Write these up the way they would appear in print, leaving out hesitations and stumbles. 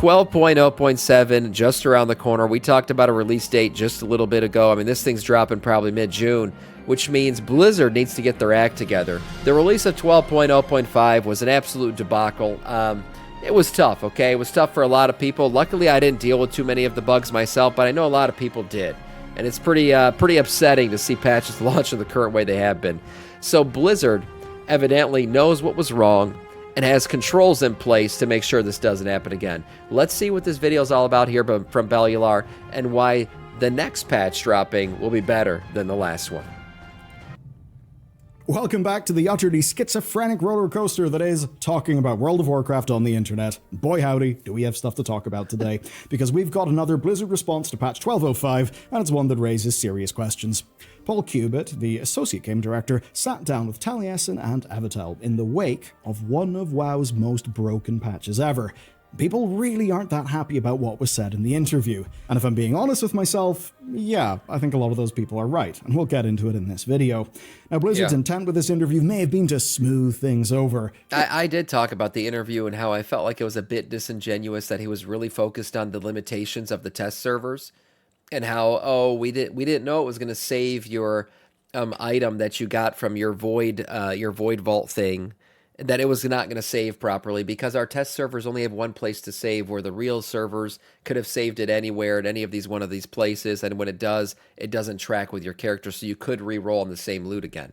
12.0.7 just around the corner. We talked about a release date just a little bit ago. I mean, this thing's dropping probably mid-June, which means Blizzard needs to get their act together. The release of 12.0.5 was an absolute debacle. It was tough, okay? It was tough for a lot of people. Luckily, I didn't deal with too many of the bugs myself, but I know a lot of people did. And it's pretty upsetting to see patches launch in the current way they have been. So Blizzard evidently knows what was wrong and has controls in place to make sure this doesn't happen again. Let's see what this video is all about here from Bellular and why the next patch dropping will be better than the last one. Welcome back to the utterly schizophrenic roller coaster that is talking about World of Warcraft on the internet. Boy howdy, do we have stuff to talk about today, because we've got another Blizzard response to patch 12.05, and it's one that raises serious questions. Paul Cubitt, the associate game director, sat down with Taliesin and Avatel in the wake of one of WoW's most broken patches ever. People really aren't that happy about what was said in the interview, and if I'm being honest with myself, yeah, I think a lot of those people are right, and we'll get into it in this video. Now, Blizzard's intent with this interview may have been to smooth things over. I did talk about the interview and how I felt like it was a bit disingenuous that he was really focused on the limitations of the test servers, and how, we didn't know it was going to save your item that you got from your Void Vault thing, that it was not going to save properly because our test servers only have one place to save, where the real servers could have saved it anywhere at any of these one of these places, and when it does, it doesn't track with your character, so you could re-roll on the same loot again.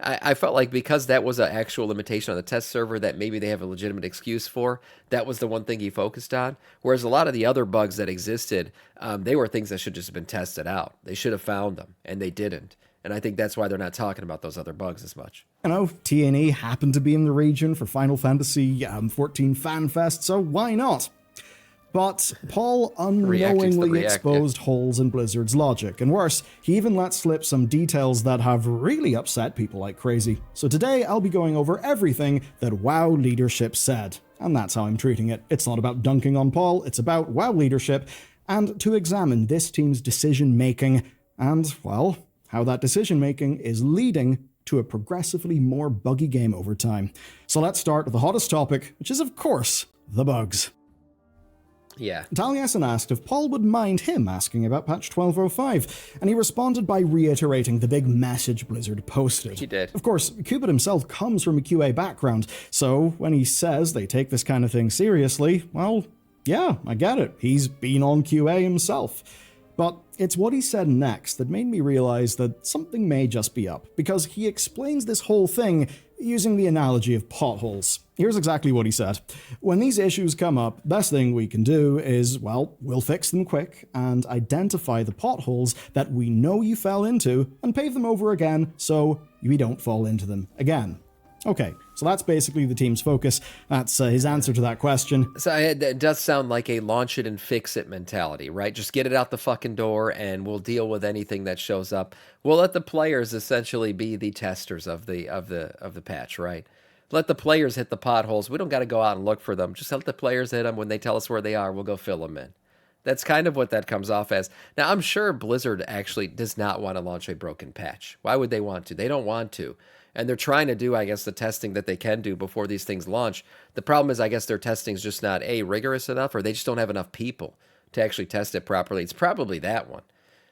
I felt like because that was an actual limitation on the test server that maybe they have a legitimate excuse for, that was the one thing he focused on. Whereas a lot of the other bugs that existed, they were things that should just have been tested out. They should have found them, and they didn't. And I think that's why they're not talking about those other bugs as much. I know T&E happened to be in the region for Final Fantasy XIV Fan Fest, so why not? But Paul unknowingly exposed holes in Blizzard's logic, and worse, he even let slip some details that have really upset people like crazy. So today I'll be going over everything that WoW leadership said, and that's how I'm treating it. It's not about dunking on Paul, it's about WoW leadership, and to examine this team's decision-making, and, well, how that decision-making is leading to a progressively more buggy game over time. So let's start with the hottest topic, which is, of course, the bugs. Yeah. Taliesin asked if Paul would mind him asking about patch 12.05, and he responded by reiterating the big message Blizzard posted. He did. Of course, Cubitt himself comes from a QA background, so when he says they take this kind of thing seriously, well, yeah, I get it. He's been on QA himself. But it's what he said next that made me realize that something may just be up, because he explains this whole thing using the analogy of potholes. Here's exactly what he said. When these issues come up, best thing we can do is, well, we'll fix them quick and identify the potholes that we know you fell into and pave them over again so we don't fall into them again. Okay, so that's basically the team's focus. That's his answer to that question. So it does sound like a launch it and fix it mentality, right? Just get it out the fucking door and we'll deal with anything that shows up. We'll let the players essentially be the testers of the patch, right? Let the players hit the potholes. We don't got to go out and look for them. Just let the players hit them. When they tell us where they are, we'll go fill them in. That's kind of what that comes off as. Now, I'm sure Blizzard actually does not want to launch a broken patch. Why would they want to? They don't want to. And they're trying to do, I guess, the testing that they can do before these things launch. The problem is, I guess, their testing is just not, A, rigorous enough, or they just don't have enough people to actually test it properly. It's probably that one,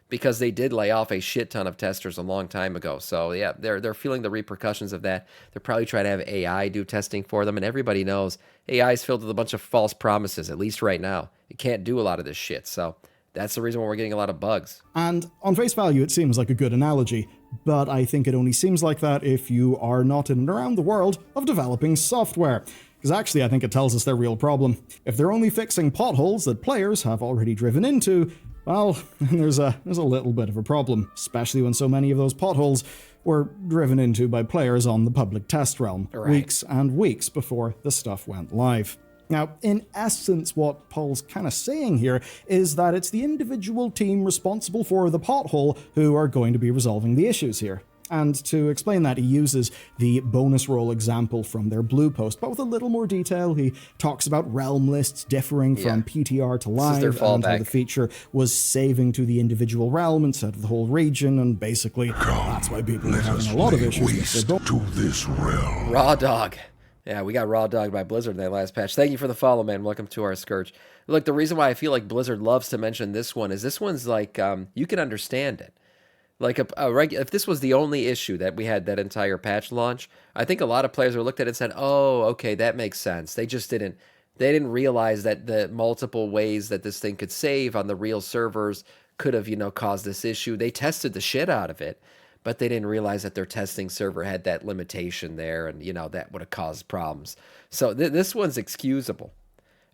because they did lay off a shit ton of testers a long time ago. So, yeah, they're feeling the repercussions of that. They're probably trying to have AI do testing for them, and everybody knows AI is filled with a bunch of false promises, at least right now. It can't do a lot of this shit, so that's the reason why we're getting a lot of bugs. And on face value, it seems like a good analogy, but I think it only seems like that if you are not in and around the world of developing software. Because actually, I think it tells us their real problem. If they're only fixing potholes that players have already driven into, well, there's a little bit of a problem, especially when so many of those potholes were driven into by players on the public test realm, weeks and weeks before the stuff went live. Now, in essence, what Paul's kind of saying here is that it's the individual team responsible for the pothole who are going to be resolving the issues here. And to explain that, he uses the bonus roll example from their blue post, but with a little more detail. He talks about realm lists differing from PTR to live, and how the feature was saving to the individual realm instead of the whole region, and basically that's why people are having a lot of issues with their to this realm. Raw dog. Yeah, we got raw dogged by Blizzard in that last patch. Thank you for the follow, man. Welcome to our Scourge. Look, the reason why I feel like Blizzard loves to mention this one is this one's like, you can understand it. Like if this was the only issue that we had that entire patch launch, I think a lot of players would looked at it and said, "Oh, okay, that makes sense." They didn't realize that the multiple ways that this thing could save on the real servers could have, caused this issue. They tested the shit out of it, but they didn't realize that their testing server had that limitation there, and that would have caused problems. So this one's excusable,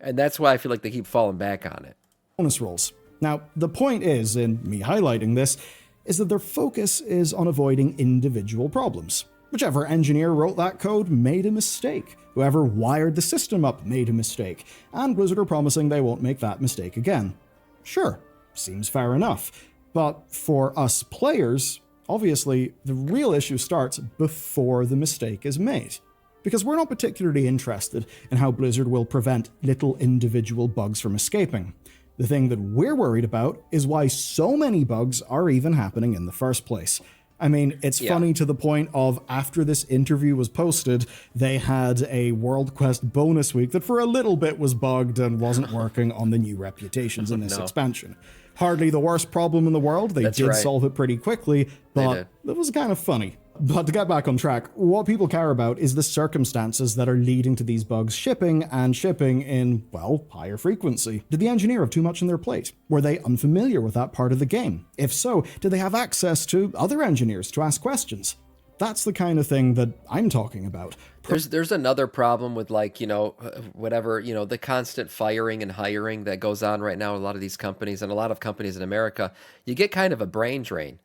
and that's why I feel like they keep falling back on it. Bonus rolls. Now, the point is, in me highlighting this, is that their focus is on avoiding individual problems. Whichever engineer wrote that code made a mistake. Whoever wired the system up made a mistake. And Blizzard are promising they won't make that mistake again. Sure, seems fair enough. But for us players, obviously, the real issue starts before the mistake is made. Because we're not particularly interested in how Blizzard will prevent little individual bugs from escaping. The thing that we're worried about is why so many bugs are even happening in the first place. I mean, it's funny to the point of after this interview was posted, they had a World Quest bonus week that for a little bit was bugged and wasn't working on the new reputations in this expansion. Hardly the worst problem in the world. They did solve it pretty quickly, but it was kind of funny. But to get back on track, what people care about is the circumstances that are leading to these bugs shipping in, well, higher frequency. Did the engineer have too much on their plate? Were they unfamiliar with that part of the game? If so, did they have access to other engineers to ask questions? That's the kind of thing that I'm talking about. There's another problem with the constant firing and hiring that goes on right now in a lot of these companies and a lot of companies in America. You get kind of a brain drain,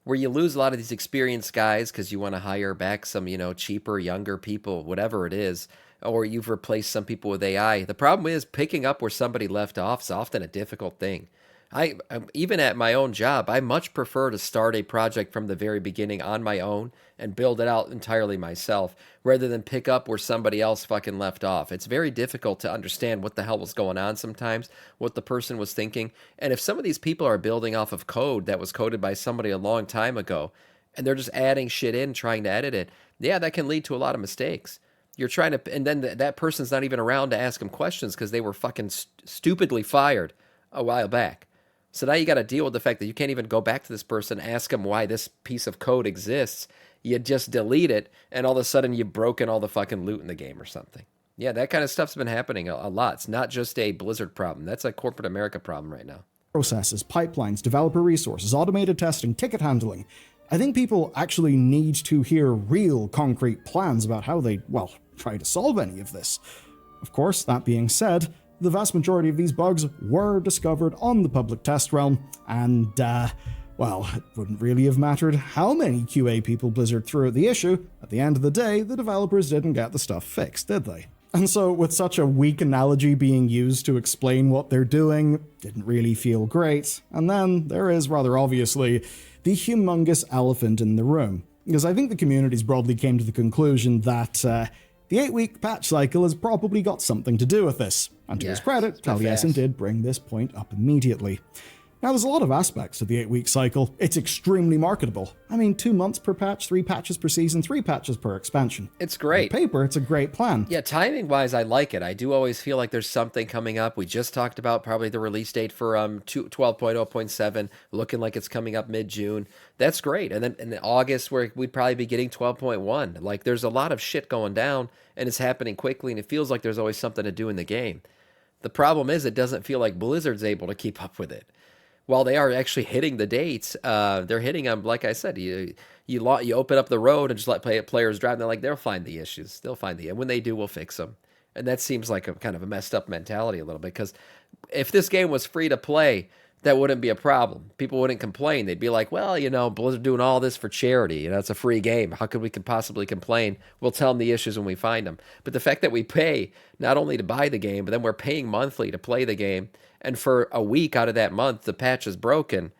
where you lose a lot of these experienced guys because you want to hire back some, cheaper, younger people, whatever it is, or you've replaced some people with AI. The problem is picking up where somebody left off is often a difficult thing. Even at my own job, I much prefer to start a project from the very beginning on my own and build it out entirely myself, rather than pick up where somebody else fucking left off. It's very difficult to understand what the hell was going on sometimes, what the person was thinking. And if some of these people are building off of code that was coded by somebody a long time ago, and they're just adding shit in, trying to edit it, yeah, that can lead to a lot of mistakes. You're trying to, and then that person's not even around to ask them questions because they were fucking stupidly fired a while back. So now you got to deal with the fact that you can't even go back to this person, ask them why this piece of code exists. You just delete it, and all of a sudden you've broken all the fucking loot in the game or something. Yeah, that kind of stuff's been happening a lot. It's not just a Blizzard problem. That's a corporate America problem right now. Processes, pipelines, developer resources, automated testing, ticket handling. I think people actually need to hear real, concrete plans about how they, try to solve any of this. Of course, that being said, the vast majority of these bugs were discovered on the public test realm, and, it wouldn't really have mattered how many QA people Blizzard threw at the issue. At the end of the day, the developers didn't get the stuff fixed, did they? And so, with such a weak analogy being used to explain what they're doing, didn't really feel great. And then, there is rather obviously the humongous elephant in the room. Because I think the communities broadly came to the conclusion that, the 8-week patch cycle has probably got something to do with this. And to his credit, Taliesin did bring this point up immediately. Now, there's a lot of aspects to the 8-week cycle. It's extremely marketable. I mean, 2 months per patch, 3 patches per season, 3 patches per expansion. It's great. On paper, it's a great plan. Yeah, timing-wise, I like it. I do always feel like there's something coming up. We just talked about probably the release date for 12.0.7, looking like it's coming up mid-June. That's great. And then in August, where we'd probably be getting 12.1. Like, there's a lot of shit going down, and it's happening quickly, and it feels like there's always something to do in the game. The problem is it doesn't feel like Blizzard's able to keep up with it. While they are actually hitting the dates, they're hitting them, like I said, you open up the road and just let players drive, and they're like, they'll find the issues. And when they do, we'll fix them. And that seems like a kind of a messed up mentality a little bit, because if this game was free to play, that wouldn't be a problem. People wouldn't complain. They'd be like, well, Blizzard doing all this for charity. It's a free game. How could we possibly complain? We'll tell them the issues when we find them. But the fact that we pay not only to buy the game, but then we're paying monthly to play the game, and for a week out of that month, the patch is broken.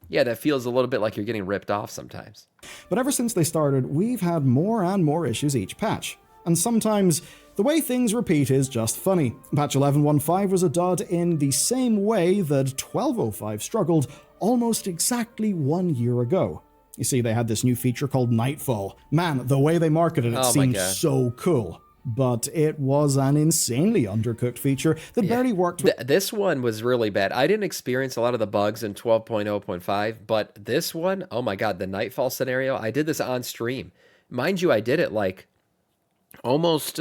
Yeah, that feels a little bit like you're getting ripped off sometimes. But ever since they started, we've had more and more issues each patch. And sometimes the way things repeat is just funny. Patch 11.1.5 was a dud in the same way that 12.05 struggled almost exactly 1 year ago. You see, they had this new feature called Nightfall. Man, the way they marketed it seemed so cool. but it was an insanely undercooked feature that barely worked with. This one was really bad. I didn't experience a lot of the bugs in 12.0.5, but this one, oh my God, the Nightfall scenario, I did this on stream. Mind you, I did it like almost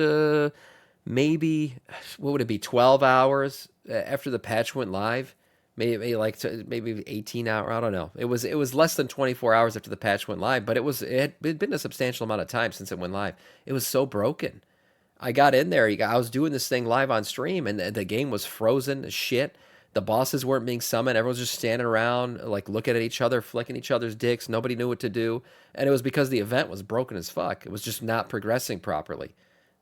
maybe, what would it be, 12 hours after the patch went live? Maybe 18 hours. I don't know. It was less than 24 hours after the patch went live, but it had been a substantial amount of time since it went live. It was so broken. I got in there. I was doing this thing live on stream, and the game was frozen as shit. The bosses weren't being summoned. Everyone was just standing around, like looking at each other, flicking each other's dicks. Nobody knew what to do, and it was because the event was broken as fuck. It was just not progressing properly,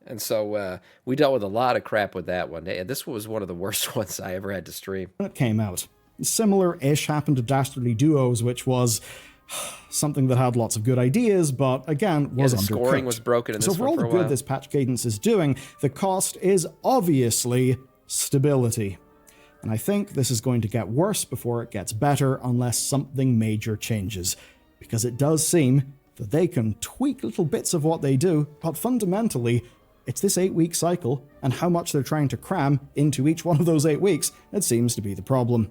and so we dealt with a lot of crap with that one. And this was one of the worst ones I ever had to stream. When it came out, similar-ish happened to Dastardly Duos, which was something that had lots of good ideas, but again, was undercooked. Scoring was broken in this So for all the good this patch cadence is doing, the cost is obviously stability. And I think this is going to get worse before it gets better unless something major changes. Because it does seem that they can tweak little bits of what they do, but fundamentally, it's this 8-week cycle and how much they're trying to cram into each one of those 8 weeks that seems to be the problem.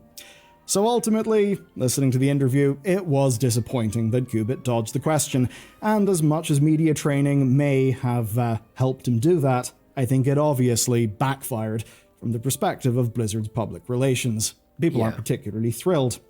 So ultimately, listening to the interview, it was disappointing that Qubit dodged the question, and as much as media training may have helped him do that, I think it obviously backfired from the perspective of Blizzard's public relations. People aren't particularly thrilled.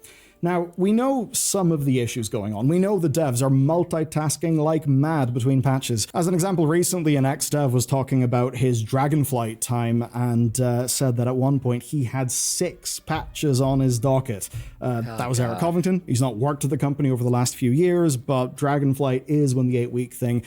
Now, we know some of the issues going on. We know the devs are multitasking like mad between patches. As an example, recently an ex-dev was talking about his Dragonflight time and said that at one point he had 6 patches on his docket. That was Eric Covington. He's not worked at the company over the last few years, but Dragonflight is when the 8-week thing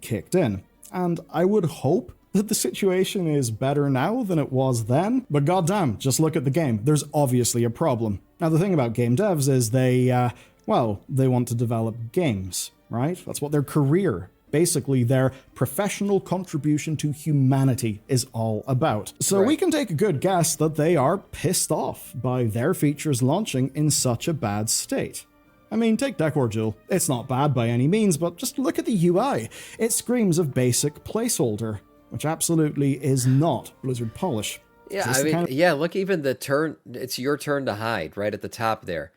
kicked in. And I would hope that the situation is better now than it was then, but goddamn, just look at the game. There's obviously a problem. Now, the thing about game devs is they want to develop games, right? That's what their career, basically their professional contribution to humanity is all about. So we can take a good guess that they are pissed off by their features launching in such a bad state. I mean, take Decor Jewel. It's not bad by any means, but just look at the UI. It screams of basic placeholder, which absolutely is not Blizzard polish. Yeah, I mean, look, even the turn, it's your turn to hide right at the top there.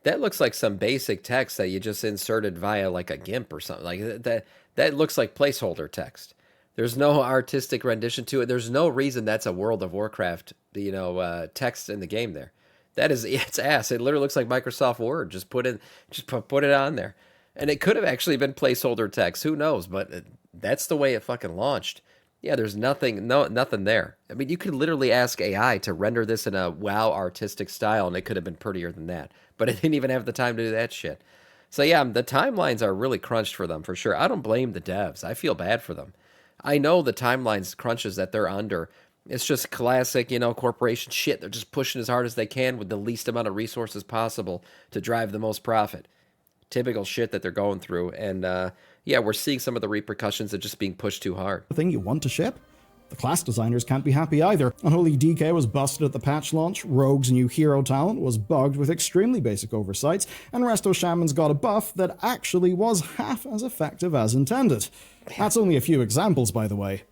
That looks like some basic text that you just inserted via like a GIMP or something. Like that looks like placeholder text. There's no artistic rendition to it. There's no reason that's a World of Warcraft, text in the game there. That is, it's ass. It literally looks like Microsoft Word. Just put it on there. And it could have actually been placeholder text. Who knows? But that's the way it fucking launched. Yeah, there's nothing there. I mean, you could literally ask AI to render this in a WoW artistic style, and it could have been prettier than that. But it didn't even have the time to do that shit. So yeah, the timelines are really crunched for them, for sure. I don't blame the devs. I feel bad for them. I know the timelines crunches that they're under. It's just classic, corporation shit. They're just pushing as hard as they can with the least amount of resources possible to drive the most profit. Typical shit that they're going through. And we're seeing some of the repercussions of just being pushed too hard. The thing you want to ship? The class designers can't be happy either. Unholy DK was busted at the patch launch, Rogue's new hero talent was bugged with extremely basic oversights, and Resto Shaman's got a buff that actually was half as effective as intended. That's only a few examples, by the way.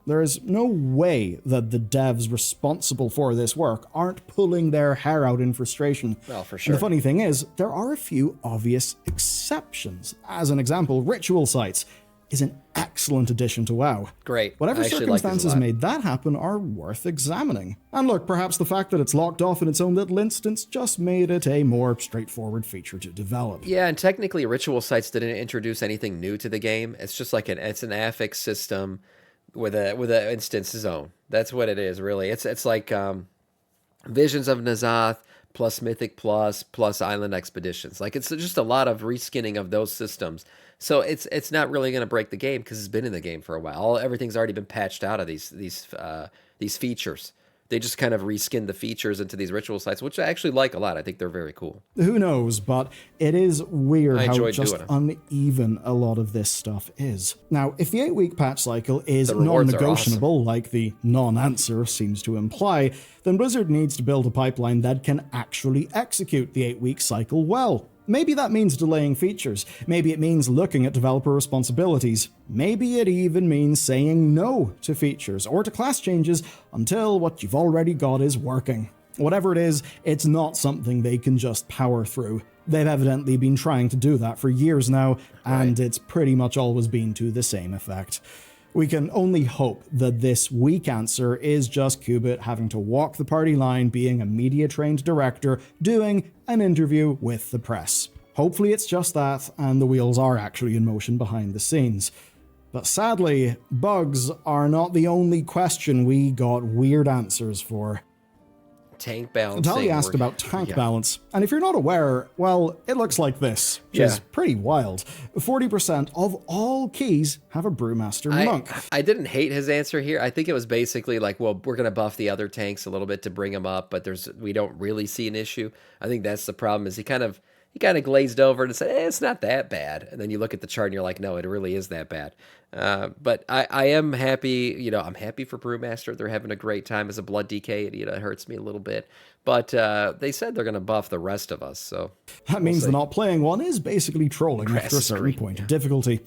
There is no way that the devs responsible for this work aren't pulling their hair out in frustration. Well, for sure. And the funny thing is, there are a few obvious exceptions. As an example, ritual sites is an excellent addition to WoW. Great. Whatever circumstances made that happen are worth examining. And look, perhaps the fact that it's locked off in its own little instance just made it a more straightforward feature to develop. Yeah, and technically ritual sites didn't introduce anything new to the game. It's just like it's an affix system with a instance zone. That's what it is, really. It's like Visions of Nazoth plus Mythic plus Island Expeditions. Like, it's just a lot of reskinning of those systems. So it's not really going to break the game because it's been in the game for a while. Everything's already been patched out of these features. They just kind of reskinned the features into these ritual sites, which I actually like a lot. I think they're very cool. Who knows, but it is weird how just uneven a lot of this stuff is. Now, if the 8-week patch cycle is non-negotiable, awesome, like the non-answer seems to imply, then Blizzard needs to build a pipeline that can actually execute the 8-week cycle well. Maybe that means delaying features. Maybe it means looking at developer responsibilities. Maybe it even means saying no to features or to class changes until what you've already got is working. Whatever it is, it's not something they can just power through. They've evidently been trying to do that for years now, and it's pretty much always been to the same effect. We can only hope that this weak answer is just Qubit having to walk the party line, being a media-trained director, doing an interview with the press. Hopefully it's just that, and the wheels are actually in motion behind the scenes. But sadly, bugs are not the only question we got weird answers for. Tank balancing. Natalia asked about tank balance, and if you're not aware, well, it looks like this, which is pretty wild. 40% of all keys have a Brewmaster Monk. I didn't hate his answer here. I think it was basically like, well, we're going to buff the other tanks a little bit to bring them up, but we don't really see an issue. I think that's the problem, is he kind of glazed over and said, it's not that bad. And then you look at the chart and you're like, no, it really is that bad. But I am happy, I'm happy for Brewmaster. They're having a great time as a Blood DK. It hurts me a little bit. But they said they're going to buff the rest of us. So that means the not playing one is basically trolling after a certain point of difficulty.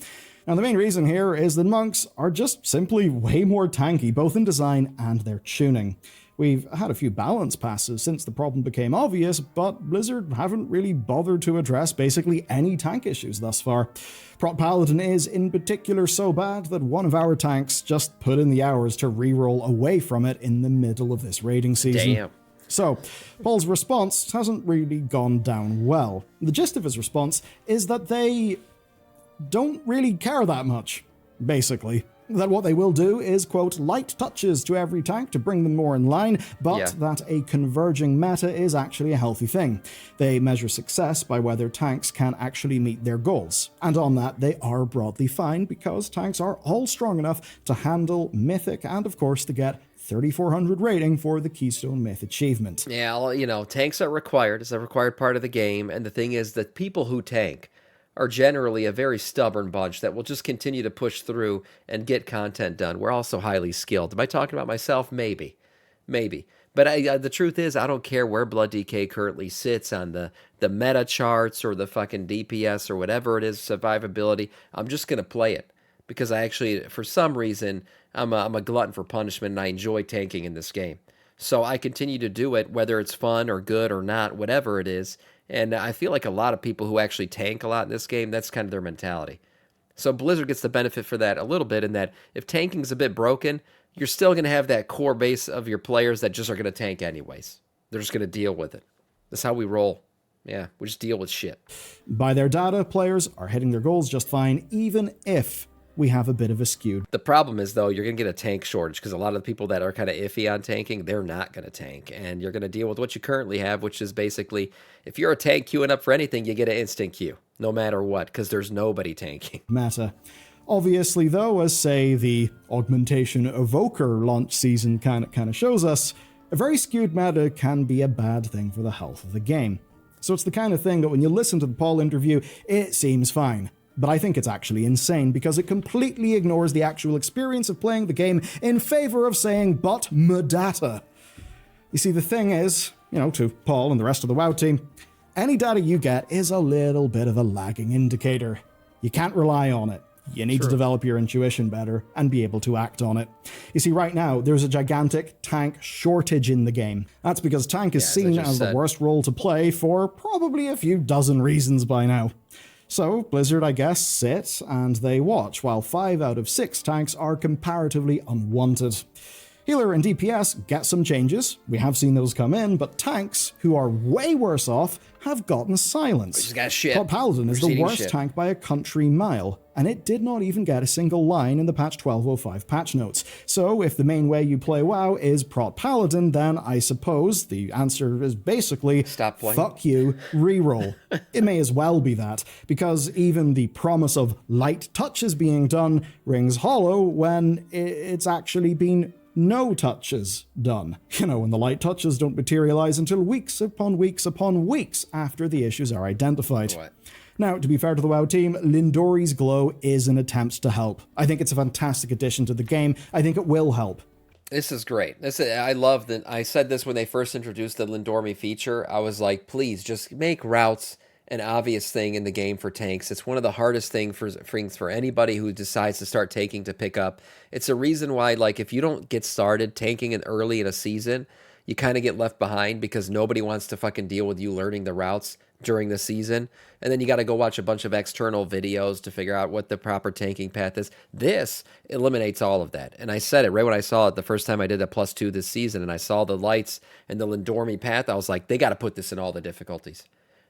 Now, the main reason here is that monks are just simply way more tanky, both in design and their tuning. We've had a few balance passes since the problem became obvious, but Blizzard haven't really bothered to address basically any tank issues thus far. Prot Paladin is in particular so bad that one of our tanks just put in the hours to reroll away from it in the middle of this raiding season. Damn. So, Paul's response hasn't really gone down well. The gist of his response is that they don't really care that much, basically. That what they will do is, quote, light touches to every tank to bring them more in line, but that a converging meta is actually a healthy thing. They measure success by whether tanks can actually meet their goals. And on that, they are broadly fine because tanks are all strong enough to handle Mythic and, of course, to get 3,400 rating for the Keystone Myth achievement. Yeah, well, tanks are required. It's a required part of the game. And the thing is that people who tank are generally a very stubborn bunch that will just continue to push through and get content done. We're also highly skilled. Am I talking about myself? Maybe. But the truth is, I don't care where Blood DK currently sits on the meta charts or the fucking DPS or whatever it is, survivability. I'm just going to play it because I actually, for some reason, I'm a glutton for punishment and I enjoy tanking in this game. So I continue to do it, whether it's fun or good or not, whatever it is. And I feel like a lot of people who actually tank a lot in this game, that's kind of their mentality. So Blizzard gets the benefit for that a little bit in that if tanking's a bit broken, you're still going to have that core base of your players that just are going to tank anyways. They're just going to deal with it. That's how we roll. Yeah, we just deal with shit. By their data, players are hitting their goals just fine, even if we have a bit of a skew. The problem is, though, you're going to get a tank shortage because a lot of the people that are kind of iffy on tanking, they're not going to tank. And you're going to deal with what you currently have, which is basically, if you're a tank queuing up for anything, you get an instant queue, no matter what, because there's nobody tanking. Meta. Obviously, though, as, say, the Augmentation Evoker launch season kind of shows us, a very skewed meta can be a bad thing for the health of the game. So it's the kind of thing that when you listen to the Paul interview, it seems fine. But I think it's actually insane because it completely ignores the actual experience of playing the game in favor of saying, but my data. You see, the thing is, to Paul and the rest of the WoW team, any data you get is a little bit of a lagging indicator. You can't rely on it. You need to develop your intuition better and be able to act on it. You see, right now, there's a gigantic tank shortage in the game. That's because tank is seen as the worst role to play for probably a few dozen reasons by now. So, Blizzard, I guess, sit and they watch, while 5 out of 6 tanks are comparatively unwanted. Healer and DPS get some changes, we have seen those come in, but tanks, who are way worse off, have gotten silence. Prot Paladin is the worst tank by a country mile, and it did not even get a single line in the patch 12.05 patch notes. So if the main way you play WoW is Prot Paladin, then I suppose the answer is basically, stop playing. Fuck you, reroll. It may as well be that, because even the promise of light touches being done rings hollow when it's actually been no touches done. When the light touches don't materialize until weeks upon weeks upon weeks after the issues are identified. What? Now, to be fair to the WoW team, Lindori's Glow is an attempt to help. I think it's a fantastic addition to the game. I think it will help. This is great. I love that. I said this when they first introduced the Lindormi feature. I was like, please just make routes an obvious thing in the game for tanks. It's one of the hardest things for anybody who decides to start taking to pick up. It's a reason why, like, if you don't get started tanking it early in a season, you kind of get left behind because nobody wants to fucking deal with you learning the routes during the season. And then you got to go watch a bunch of external videos to figure out what the proper tanking path is. This eliminates all of that. And I said it right when I saw it the first time I did a +2 this season, and I saw the lights and the Lindormi path. I was like, they got to put this in all the difficulties.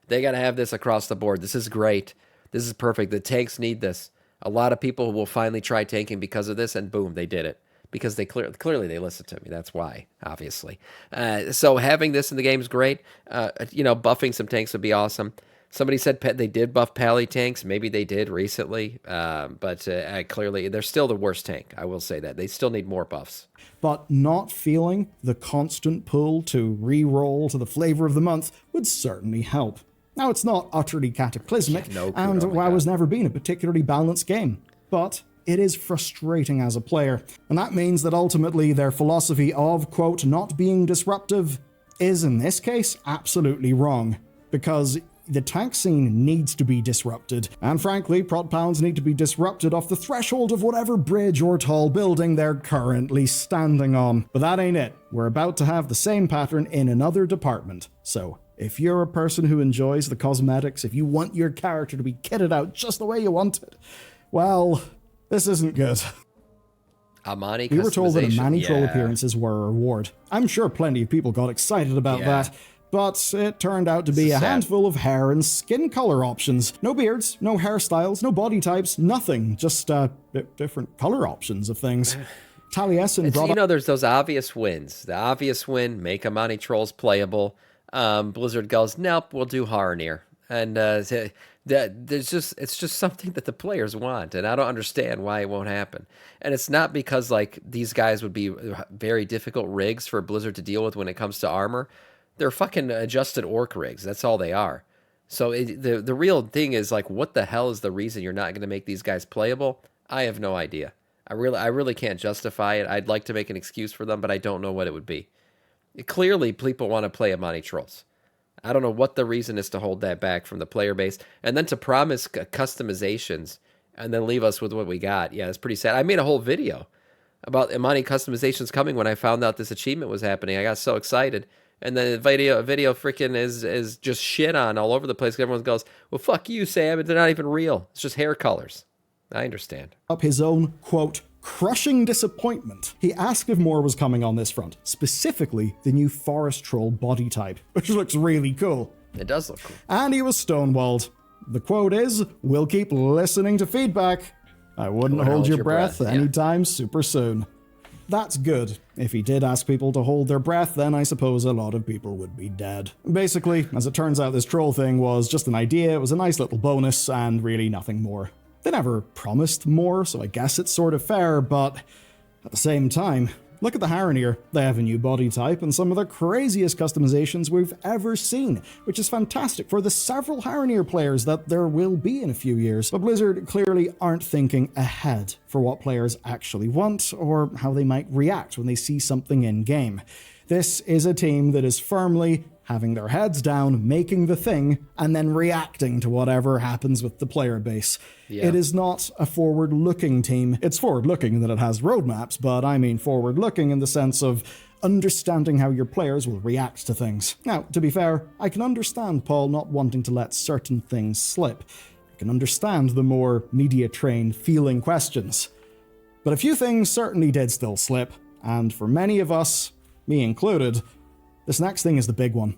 They got to have this across the board. This is great. This is perfect. The tanks need this. A lot of people will finally try tanking because of this, and boom, they did it. Because they clearly they listened to me. That's why, obviously. So having this in the game is great. Buffing some tanks would be awesome. Somebody said they did buff Pally tanks. Maybe they did recently, but clearly they're still the worst tank. I will say that. They still need more buffs. But not feeling the constant pull to re-roll to the flavor of the month would certainly help. Now, it's not utterly cataclysmic, and WoW has never been a particularly balanced game, but it is frustrating as a player, and that means that ultimately their philosophy of, quote, not being disruptive is, in this case, absolutely wrong, because the tank scene needs to be disrupted, and frankly, prot pounds need to be disrupted off the threshold of whatever bridge or tall building they're currently standing on. But that ain't it. We're about to have the same pattern in another department, so if you're a person who enjoys the cosmetics, if you want your character to be kitted out just the way you want it, well, this isn't good. Amani we were told that Amani yeah. troll appearances were a reward. I'm sure plenty of people got excited about that, but it turned out to be a handful of hair and skin color options. No beards, no hairstyles, no body types, nothing. Just different color options of things. Taliesin brought up... there's those obvious wins. The obvious win, make Amani trolls playable. Blizzard goes, nope, we'll do Haranir. And it's just something that the players want, and I don't understand why it won't happen. And it's not because like these guys would be very difficult rigs for Blizzard to deal with when it comes to armor. They're fucking adjusted orc rigs. That's all they are. So the real thing is like, what the hell is the reason you're not going to make these guys playable? I have no idea. I really can't justify it. I'd like to make an excuse for them, but I don't know what it would be. Clearly, people want to play Amani trolls. I don't know what the reason is to hold that back from the player base, and then to promise customizations and then leave us with what we got. Yeah, it's pretty sad. I made a whole video about Amani customizations coming when I found out this achievement was happening. I got so excited, and then the video freaking is just shit on all over the place. Everyone goes, "Well, fuck you, Sam. They're not even real. It's just hair colors." I understand. Up his own, quote, crushing disappointment. He asked if more was coming on this front, specifically the new forest troll body type, which looks really cool. It does look cool. And he was stonewalled. The quote is, we'll keep listening to feedback. I wouldn't hold your breath anytime super soon. That's good. If he did ask people to hold their breath, then I suppose a lot of people would be dead. Basically, as it turns out, this troll thing was just an idea, it was a nice little bonus, and really nothing more. They never promised more, so I guess it's sort of fair, but at the same time, look at the Haranir. They have a new body type and some of the craziest customizations we've ever seen, which is fantastic for the several Haranir players that there will be in a few years. But Blizzard clearly aren't thinking ahead for what players actually want or how they might react when they see something in-game. This is a team that is firmly having their heads down, making the thing, and then reacting to whatever happens with the player base. Yeah. It is not a forward-looking team. It's forward-looking in that it has roadmaps, but I mean forward-looking in the sense of understanding how your players will react to things. Now, to be fair, I can understand Paul not wanting to let certain things slip. I can understand the more media-trained feeling questions. But a few things certainly did still slip, and for many of us, me included, this next thing is the big one.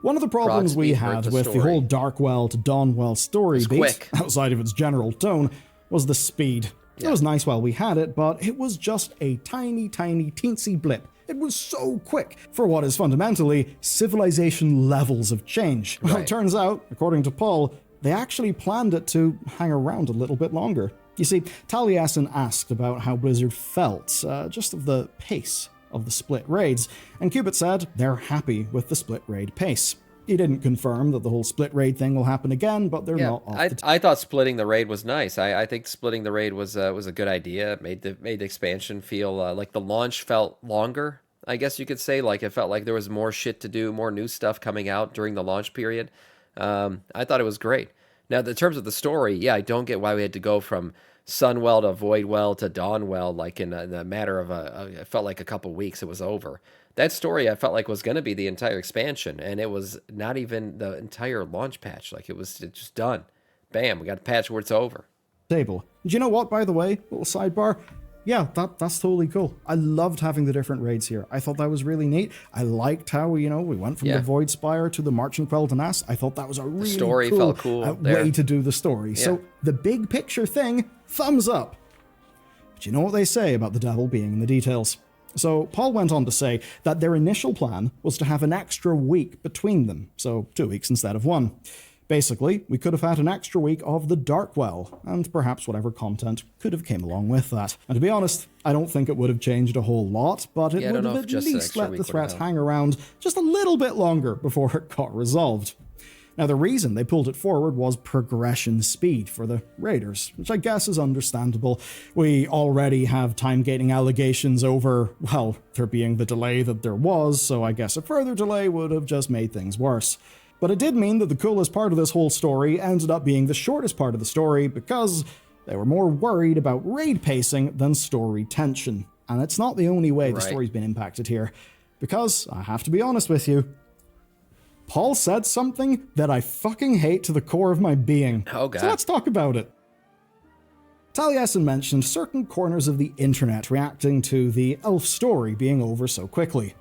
One of the problems we had with the whole Darkwell to Dawnwell story beat, outside of its general tone, was the speed. Yeah. It was nice while we had it, but it was just a tiny, teensy blip. It was so quick for what is fundamentally civilization levels of change. Right. Well, it turns out, according to Paul, they actually planned it to hang around a little bit longer. You see, Taliesin asked about how Blizzard felt, just of the pace of the split raids, and Cubit said they're happy with the split raid pace. He didn't confirm that the whole split raid thing will happen again, but they're not off I thought splitting the raid was nice. I think splitting the raid was a good idea. It made the expansion feel like the launch felt longer, I guess you could say. Like it felt like there was more shit to do, more new stuff coming out during the launch period. I thought it was great. Now, in terms of the story, yeah, I don't get why we had to go from Sunwell to Voidwell to Dawnwell, like in a matter of it felt like a couple weeks, it was over. That story I felt like was going to be the entire expansion, and it was not even the entire launch patch. Like it was just done. Bam, we got the patch where it's over. Table. Do you know what, by the way? Little sidebar. Yeah, that's totally cool. I loved having the different raids here. I thought that was really neat. I liked how, we went from the Void Spire to the Marching Quel'Thanas. I thought that was a really story cool, felt cool way to do the story. Yeah. So the big picture thing, thumbs up. But you know what they say about the devil being in the details. So Paul went on to say that their initial plan was to have an extra week between them, so 2 weeks instead of 1. Basically, we could have had an extra week of the Darkwell, and perhaps whatever content could have came along with that. And to be honest, I don't think it would have changed a whole lot, but it would have at least let the threat hang around just a little bit longer before it got resolved. Now, the reason they pulled it forward was progression speed for the raiders, which I guess is understandable. We already have time-gating allegations over, well, there being the delay that there was, so I guess a further delay would have just made things worse. But it did mean that the coolest part of this whole story ended up being the shortest part of the story because they were more worried about raid pacing than story tension. And it's not the only way the story's been impacted here. Because, I have to be honest with you, Paul said something that I fucking hate to the core of my being. Oh, God. So let's talk about it. Taliesin mentioned certain corners of the internet reacting to the elf story being over so quickly.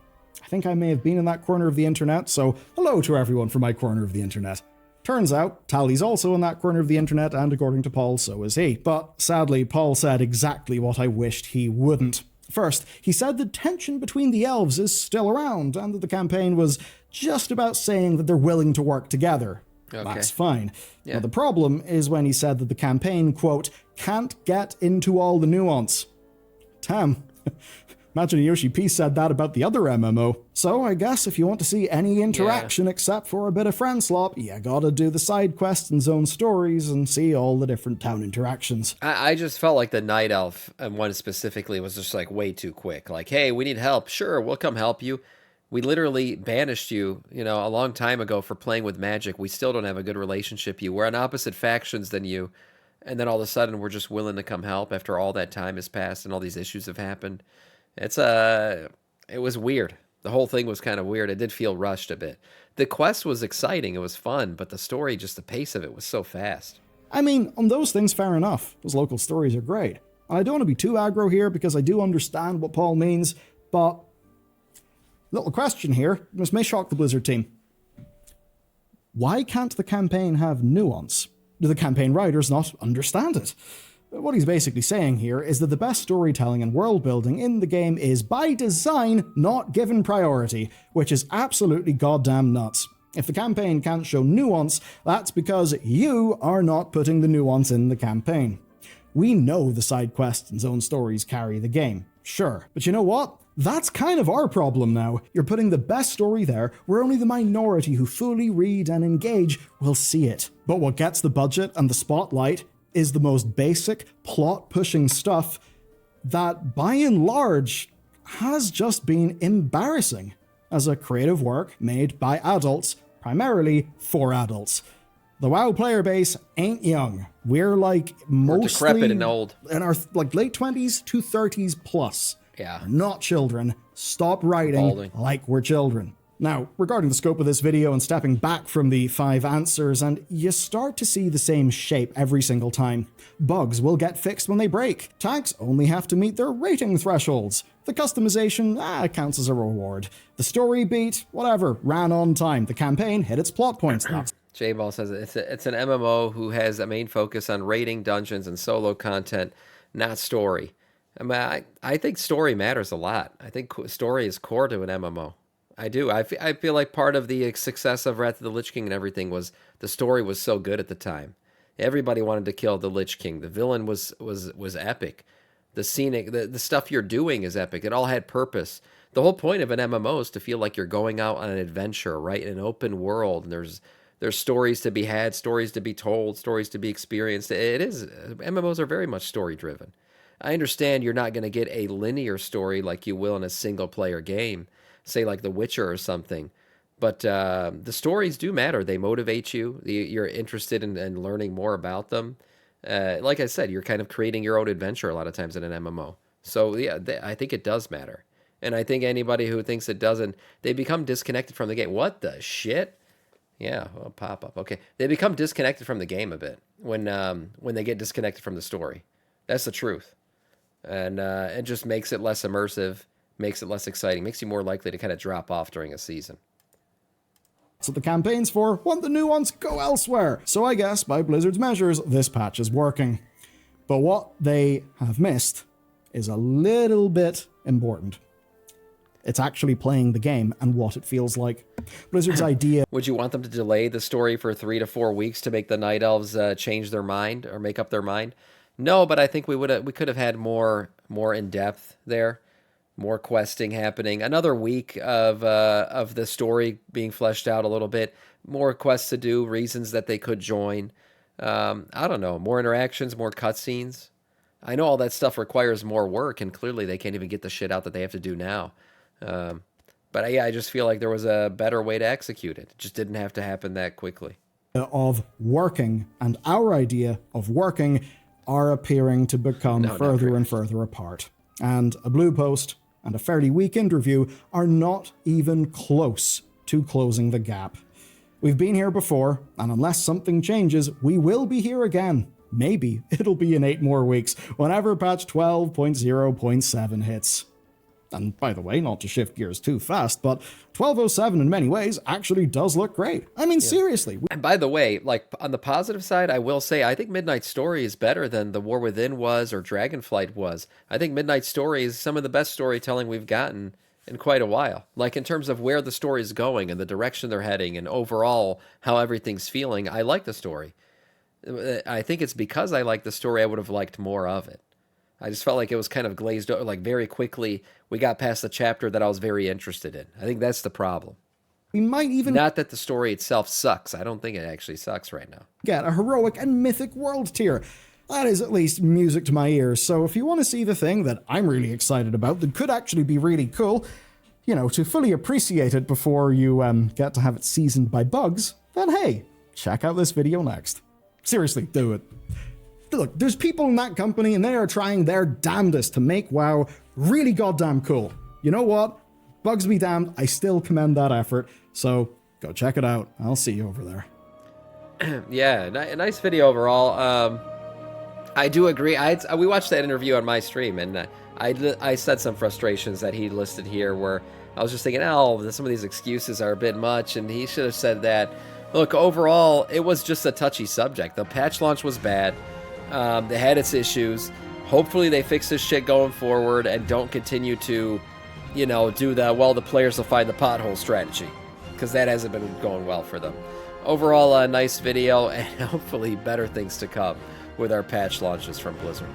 I think I may have been in that corner of the internet, so hello to everyone from my corner of the internet. Turns out, Tally's also in that corner of the internet, and according to Paul, so is he. But sadly, Paul said exactly what I wished he wouldn't. First, he said the tension between the elves is still around, and that the campaign was just about saying that they're willing to work together. Okay. That's fine. Yeah. Now, the problem is when he said that the campaign, quote, can't get into all the nuance. Damn. Imagine Yoshi P said that about the other MMO. So I guess if you want to see any interaction except for a bit of friend slop, you gotta do the side quests and zone stories and see all the different town interactions. I just felt like the Night Elf, and one specifically, was just like way too quick. Like, hey, we need help. Sure, we'll come help you. We literally banished you, a long time ago for playing with magic. We still don't have a good relationship. We're on opposite factions than you. And then all of a sudden, we're just willing to come help after all that time has passed and all these issues have happened. It was weird. The whole thing was kind of weird. It did feel rushed a bit. The quest was exciting. It was fun, but the story, just the pace of it was so fast. I mean, on those things, fair enough. Those local stories are great. And I don't want to be too aggro here because I do understand what Paul means, but little question here. This may shock the Blizzard team. Why can't the campaign have nuance? Do the campaign writers not understand it? What he's basically saying here is that the best storytelling and world building in the game is, by design, not given priority, which is absolutely goddamn nuts. If the campaign can't show nuance, that's because you are not putting the nuance in the campaign. We know the side quests and zone stories carry the game, sure, but you know what? That's kind of our problem now. You're putting the best story there where only the minority who fully read and engage will see it. But what gets the budget and the spotlight is the most basic, plot-pushing stuff that, by and large, has just been embarrassing as a creative work made by adults, primarily for adults. The WoW player base ain't young. We're mostly decrepit and old. In our late 20s to 30s plus. Yeah. We're not children. Stop writing like we're children. Now, regarding the scope of this video and stepping back from the 5 answers, and you start to see the same shape every single time. Bugs will get fixed when they break. Tags only have to meet their rating thresholds. The customization, counts as a reward. The story beat, whatever, ran on time. The campaign hit its plot points. J-Ball says it's an MMO who has a main focus on raiding, dungeons, and solo content, not story. I mean, I think story matters a lot. I think story is core to an MMO. I do. I feel like part of the success of Wrath of the Lich King and everything was the story was so good at the time. Everybody wanted to kill the Lich King. The villain was epic. The scenic, the stuff you're doing is epic. It all had purpose. The whole point of an MMO is to feel like you're going out on an adventure, right? In an open world. And there's stories to be had, stories to be told, stories to be experienced. It is. MMOs are very much story driven. I understand you're not going to get a linear story like you will in a single player game, say like The Witcher or something. But the stories do matter. They motivate you. You're interested in learning more about them. Like I said, you're kind of creating your own adventure a lot of times in an MMO. So yeah, I think it does matter. And I think anybody who thinks it doesn't, they become disconnected from the game. What the shit? Yeah, well, pop up. Okay, they become disconnected from the game a bit when they get disconnected from the story. That's the truth, and it just makes it less immersive, makes it less exciting, makes you more likely to kind of drop off during a season. So the campaigns for want the nuance, go elsewhere. So I guess by Blizzard's measures, this patch is working. But what they have missed is a little bit important. It's actually playing the game and what it feels like. Blizzard's idea... Would you want them to delay the story for 3 to 4 weeks to make the Night Elves change their mind or make up their mind? No, but I think we could have had more in depth there, more questing happening. Another week of the story being fleshed out a little bit, more quests to do, reasons that they could join. I don't know, more interactions, more cutscenes. I know all that stuff requires more work, and clearly they can't even get the shit out that they have to do now. But yeah, I just feel like there was a better way to execute it. It just didn't have to happen that quickly. Of working and our idea of working are appearing to become further and further apart. And a blue post and a fairly weak interview are not even close to closing the gap. We've been here before, and unless something changes, we will be here again. Maybe it'll be in 8 more weeks, whenever patch 12.0.7 hits. And by the way, not to shift gears too fast, but 1207 in many ways actually does look great. I mean, seriously. And by the way, like on the positive side, I will say I think Midnight Story is better than The War Within was or Dragonflight was. I think Midnight Story is some of the best storytelling we've gotten in quite a while. Like in terms of where the story is going and the direction they're heading and overall how everything's feeling, I like the story. I think it's because I like the story I would have liked more of it. I just felt like it was kind of glazed over, like very quickly we got past the chapter that I was very interested in. I think that's the problem. We might even... Not that the story itself sucks. I don't think it actually sucks right now. Get a heroic and mythic world tier. That is at least music to my ears. So if you want to see the thing that I'm really excited about that could actually be really cool, you know, to fully appreciate it before you get to have it seasoned by bugs, then hey, check out this video next. Seriously, do it. Look, there's people in that company and they are trying their damnedest to make WoW really goddamn cool. You know what? Bugs be damned, I still commend that effort. So go check it out. I'll see you over there. Yeah, a nice video overall. I do agree. We watched that interview on my stream, and I said some frustrations that he listed here where I was just thinking, oh, some of these excuses are a bit much, and he should have said that. Look, overall, it was just a touchy subject. The patch launch was bad. They had its issues. Hopefully they fix this shit going forward and don't continue to, you know, do the players will find the pothole strategy, because that hasn't been going well for them. Overall, a nice video, and hopefully better things to come with our patch launches from Blizzard.